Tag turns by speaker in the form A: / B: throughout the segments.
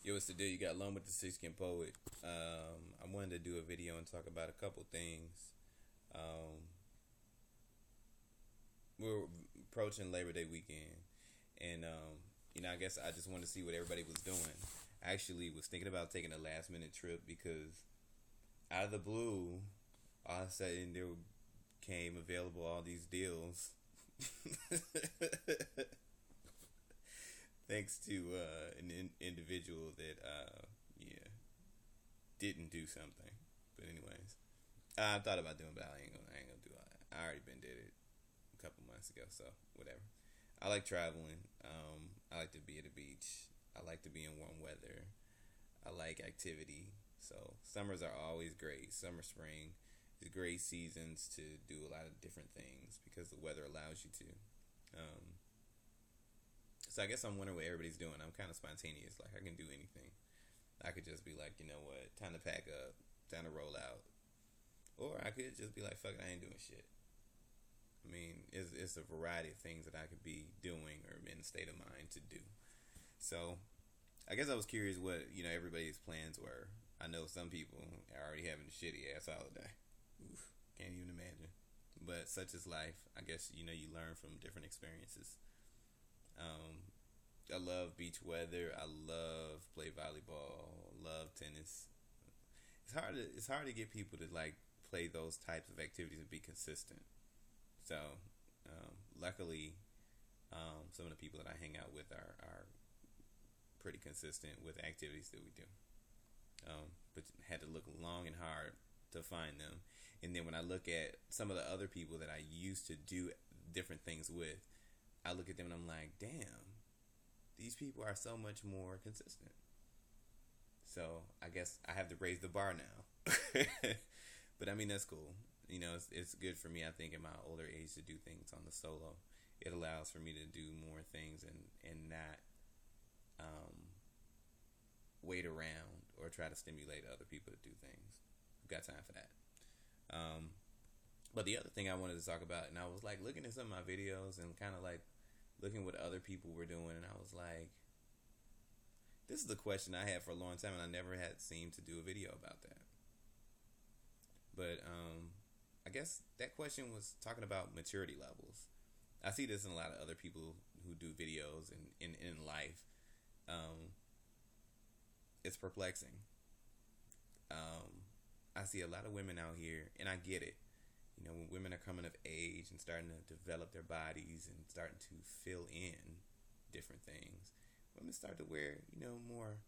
A: Yo, what's the deal? You got Lone with the Six Skin Poet. I wanted to do a video and talk about a couple things. Um, we're approaching Labor Day weekend, and I guess I just wanted to see what everybody was doing. I actually was thinking about taking a last minute trip because out of the blue, all of a sudden there came available all these deals. Thanks to an individual that yeah didn't do something. But anyways, I thought about doing, but I ain't gonna do all that. I already been did it a couple months ago, so whatever. I like traveling. I like to be at the beach. I like to be in warm weather. I like activity. So summers are always great. Summer, spring is great seasons to do a lot of different things because the weather allows you to. So I guess I'm wondering what everybody's doing. I'm kind of spontaneous. Like I can do anything. I could just be like, you know what, time to pack up, time to roll out, or I could just be like, fuck it, I ain't doing shit. I mean, it's a variety of things that I could be doing or in a state of mind to do. So I guess I was curious what everybody's plans were. I know some people are already having a shitty ass holiday. Oof, can't even imagine. But such is life. I guess you learn from different experiences. Um, I love beach weather. I love play volleyball. Love tennis. It's hard to get people to like play those types of activities and be consistent. So luckily, some of the people that I hang out with are pretty consistent with activities that we do. But had to look long and hard to find them. And then when I look at some of the other people that I used to do different things with, I look at them and I'm like, damn, these people are so much more consistent. So I guess I have to raise the bar now. But I mean, that's cool. It's good for me, I think, in my older age to do things on the solo. It allows for me to do more things and not wait around or try to stimulate other people to do things. I've got time for that. But the other thing I wanted to talk about, and I was like looking at some of my videos and kind of like looking what other people were doing, and I was like, this is the question I had for a long time, and I never had seemed to do a video about that. But I guess that question was talking about maturity levels. I see this in a lot of other people who do videos and in life. It's perplexing. I see a lot of women out here, and I get it. When women are coming of age and starting to develop their bodies and starting to fill in different things, women start to wear, more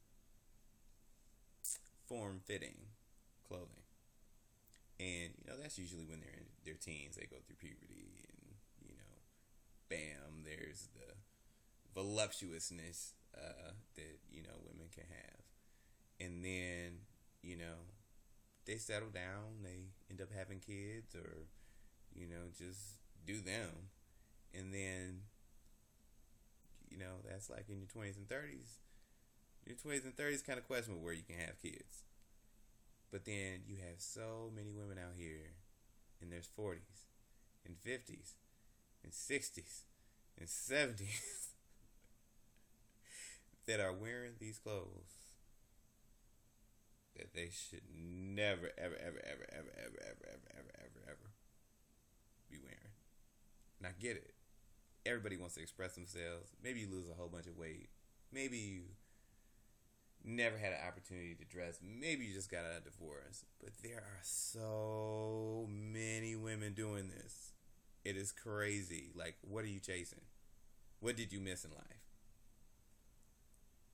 A: form-fitting clothing. And, that's usually when they're in their teens. They go through puberty and, bam, there's the voluptuousness that, women can have. And then, they settle down, they end up having kids or, just do them. And then, that's like in your 20s and 30s. Your 20s and 30s kind of questionable where you can have kids. But then you have so many women out here in their 40s and 50s and 60s and 70s that are wearing these clothes that they should never, ever, ever, ever, ever, ever, ever, ever, ever, ever, ever be wearing. And I get it. Everybody wants to express themselves. Maybe you lose a whole bunch of weight. Maybe you never had an opportunity to dress. Maybe you just got out of divorce. But there are so many women doing this. It is crazy. Like, what are you chasing? What did you miss in life?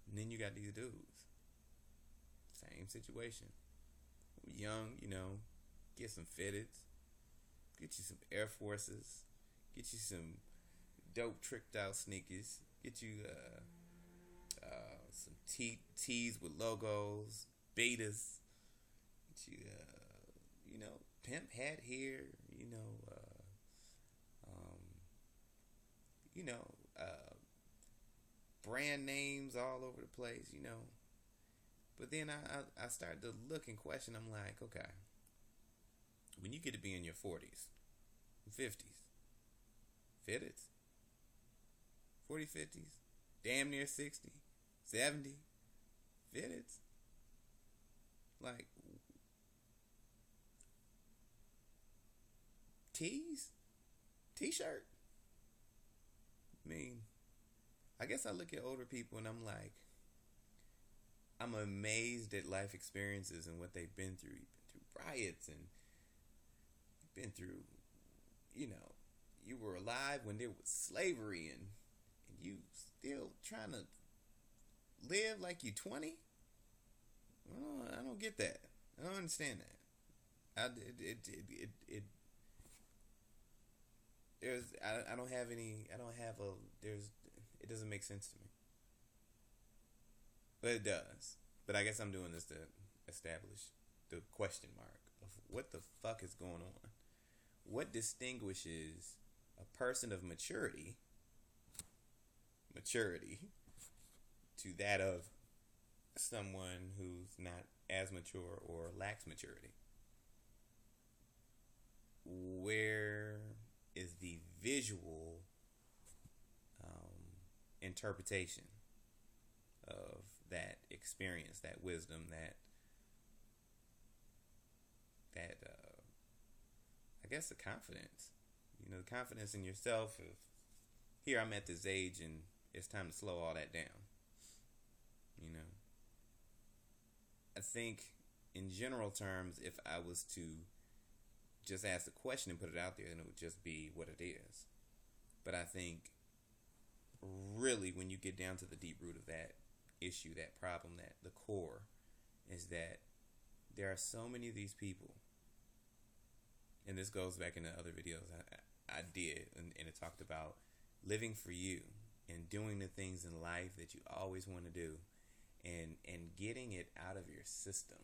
A: And then you got these dudes. Same situation. Young, get some fitteds. Get you some Air Forces. Get you some dope tricked out sneakers. Get you some tees with logos, betas. Get you, pimp hat here. Brand names all over the place. But then I started to look and question. I'm like, okay, when you get to be in your 40s, 50s, fitteds, 40, 50s, damn near 60, 70, fitteds. Like tees, t-shirt. I mean, I guess I look at older people and I'm like, I'm amazed at life experiences and what they've been through. You've been through riots and you've been through, you know, you were alive when there was slavery and you still trying to live like you 20. I don't get that. I don't understand that. I don't have any. I don't have a. There's. It doesn't make sense to me. But it does. But I guess I'm doing this to establish the question mark of what the fuck is going on. What distinguishes a person of maturity to that of someone who's not as mature or lacks maturity? Where is the visual interpretation of that experience, that wisdom, that I guess the confidence, the confidence in yourself of, here I'm at this age and it's time to slow all that down. I think in general terms, if I was to just ask the question and put it out there, then it would just be what it is. But I think really when you get down to the deep root of that issue, that problem, that the core is that there are so many of these people, and this goes back into other videos I did, and it talked about living for you and doing the things in life that you always want to do, and getting it out of your system.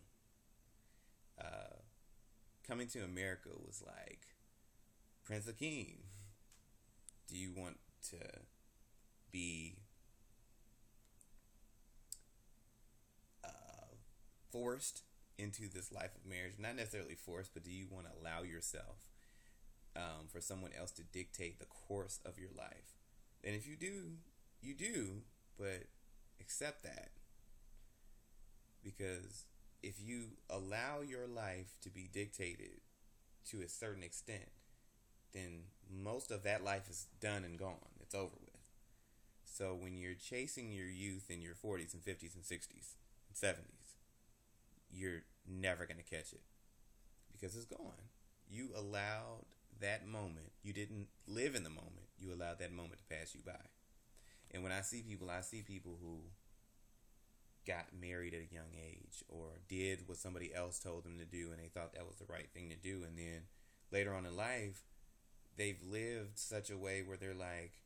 A: Coming to America was like Prince Akeem. Do you want to be forced into this life of marriage? Not necessarily forced, but do you want to allow yourself for someone else to dictate the course of your life? And if you do, you do, but accept that. Because if you allow your life to be dictated to a certain extent, then most of that life is done and gone. It's over with. So when you're chasing your youth in your 40s and 50s and 60s and 70s, you're never going to catch it because it's gone. You allowed that moment. You didn't live in the moment. You allowed that moment to pass you by. And when I see people who got married at a young age or did what somebody else told them to do and they thought that was the right thing to do, and then later on in life they've lived such a way where they're like,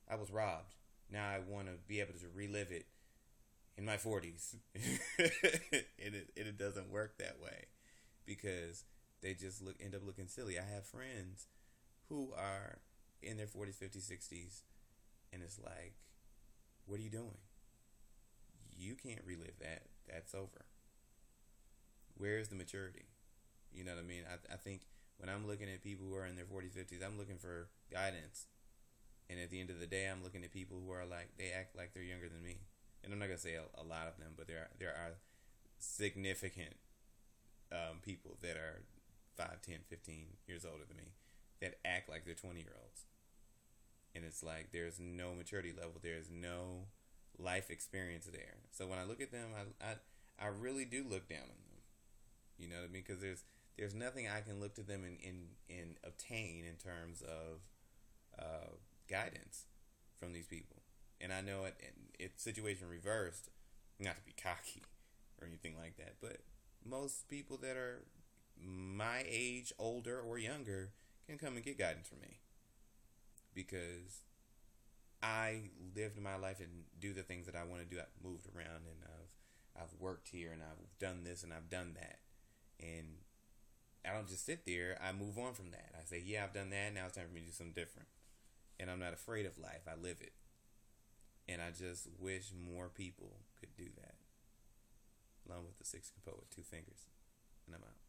A: I was robbed, now I want to be able to relive it in my 40s. It doesn't work that way because they just end up looking silly. I have friends who are in their 40s, 50s, 60s, and it's like, what are you doing? You can't relive that. That's over. Where's the maturity? You know what I mean? I think when I'm looking at people who are in their 40s, 50s, I'm looking for guidance. And at the end of the day, I'm looking at people who are like, they act like they're younger than me. And I'm not going to say a lot of them, but there are significant people that are 5, 10, 15 years older than me that act like they're 20-year-olds. And it's like there's no maturity level. There's no life experience there. So when I look at them, I really do look down on them. You know what I mean? Because there's nothing I can look to them and obtain in terms of guidance from these people. And I know it's situation reversed, not to be cocky or anything like that, but most people that are my age, older or younger, can come and get guidance from me because I lived my life and do the things that I want to do. I've moved around and I've worked here and I've done this and I've done that. And I don't just sit there. I move on from that. I say, yeah, I've done that. Now it's time for me to do something different. And I'm not afraid of life. I live it. And I just wish more people could do that. Along with the 6 compo with 2 fingers. And I'm out.